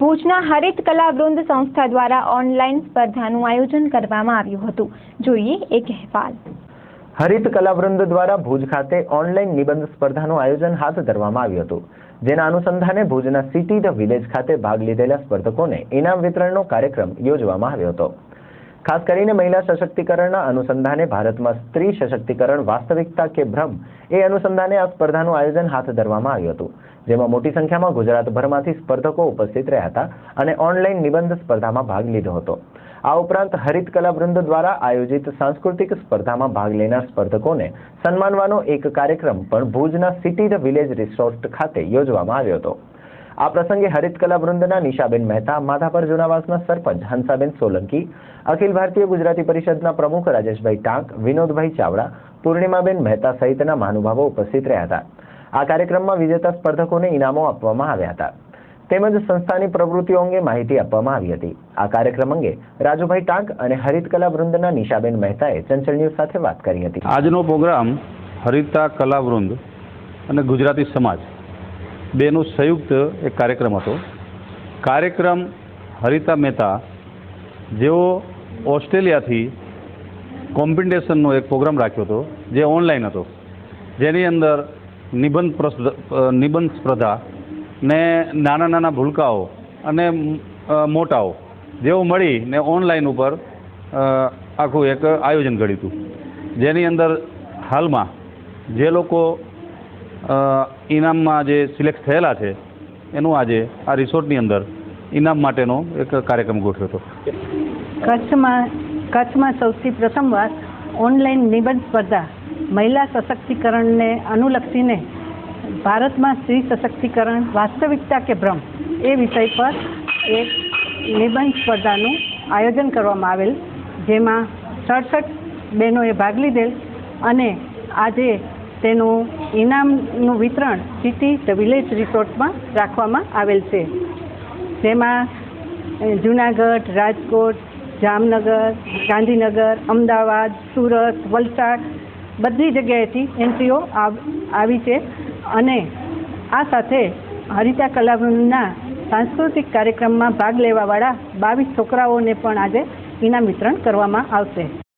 ભુજના હરિત કલાવૃંદ સંસ્થા દ્વારા ઓનલાઈન સ્પર્ધાનું આયોજન કરવામાં આવ્યું હતું। જોઈએ એક અહેવાલ। હરિત કલાવૃંદ દ્વારા ભુજ ખાતે ઓનલાઈન નિબંધ સ્પર્ધાનું આયોજન હાથ ધરવામાં આવ્યું હતું, જેના અનુસંધાને ભુજના સિટી ધ વિલેજ ખાતે ભાગ લીધેલા સ્પર્ધકોને ઇનામ વિતરણનો કાર્યક્રમ યોજવામાં આવ્યો હતો। ખાસ કરીને મહિલા સશક્તિકરણના અનુસંધાને ભારતમાં સ્ત્રી સશક્તિકરણ વાસ્તવિકતા કે ભ્રમ એ અનુસંધાને આ સ્પર્ધાનું આયોજન હાથ ધરવામાં આવ્યું હતું, જેમાં મોટી સંખ્યામાં ગુજરાતભરમાંથી સ્પર્ધકો ઉપસ્થિત રહ્યા હતા અને ઓનલાઈન નિબંધ સ્પર્ધામાં ભાગ લીધો હતો। આ ઉપરાંત હરિત કલાવૃંદ દ્વારા આયોજિત સાંસ્કૃતિક સ્પર્ધામાં ભાગ લેનાર સ્પર્ધકોને સન્માનવાનો એક કાર્યક્રમ પણ ભુજના સિટી ધ વિલેજ રિસોર્ટ ખાતે યોજવામાં આવ્યો હતો। આ પ્રસંગે હરિત કલાવૃંદના નિશાબેન મહેતા, માધાપર જુનાવાસના સરપંચ હંસાબેન સોલંકી, અખિલ ભારતીય ગુજરાતી પરિષદના પ્રમુખ રાજેશભાઈ ટાંક, વિનોદભાઈ ચાવડા, પૂર્ણિમાબેન મહેતા સહિતના મહાનુભાવો ઉપસ્થિત રહ્યા હતા। આ કાર્યક્રમમાં વિજેતા સ્પર્ધકોને ઇનામો આપવામાં આવ્યા હતા, તેમજ સંસ્થાની પ્રવૃત્તિઓ અંગે માહિતી આપવામાં આવી હતી। આ કાર્યક્રમ અંગે રાજુભાઈ ટાંક અને હરિત કલાવૃંદના નિશાબેન મહેતાએ ચંચળ ન્યૂઝ સાથે વાત કરી હતી। આજનો પ્રોગ્રામ હરિતા કલાવૃંદ અને ગુજરાતી સમાજ બેનો સંયુક્ત એક કાર્યક્રમ હતો। કાર્યક્રમ હરિતા મહેતા જેઓ ઓસ્ટ્રેલિયાથી કોમ્પિટિશનનો એક પ્રોગ્રામ રાખ્યો હતો, જે ઓનલાઈન હતો, જેની અંદર નિબંધ સ્પર્ધા ને નાના નાના ભૂલકાઓ અને મોટાઓ જેઓ મળીને ઓનલાઈન ઉપર આખું એક આયોજન કર્યું હતું, જેની અંદર હાલમાં જે લોકો ઇનામમાં જે સિલેક્ટ થયેલા છે એનું આજે આ રિસોર્ટની અંદર ઇનામ માટેનો એક કાર્યક્રમ ગોઠવ્યો હતો। કચ્છમાં સૌથી પ્રથમવાર ઓનલાઈન નિબંધ સ્પર્ધા મહિલા સશક્તિકરણને અનુલક્ષીને ભારતમાં સ્ત્રી સશક્તિકરણ વાસ્તવિકતા કે ભ્રમ એ વિષય પર એક નિબંધ સ્પર્ધાનું આયોજન કરવામાં આવેલ, જેમાં 67 બહેનોએ ભાગ લીધેલ અને આજે તેનું ઇનામનું વિતરણ સિટી ધ વિલેજ રિસોર્ટમાં રાખવામાં આવેલ છે, જેમાં જૂનાગઢ, રાજકોટ, જામનગર, ગાંધીનગર, અમદાવાદ, સુરત, વલસાડ બધી જગ્યાએથી એન્ટ્રીઓ આવી છે અને આ સાથે હરિતા કલાવૃંદના સાંસ્કૃતિક કાર્યક્રમમાં ભાગ લેવાવાળા 22 છોકરાઓને પણ આજે ઇનામ વિતરણ કરવામાં આવશે।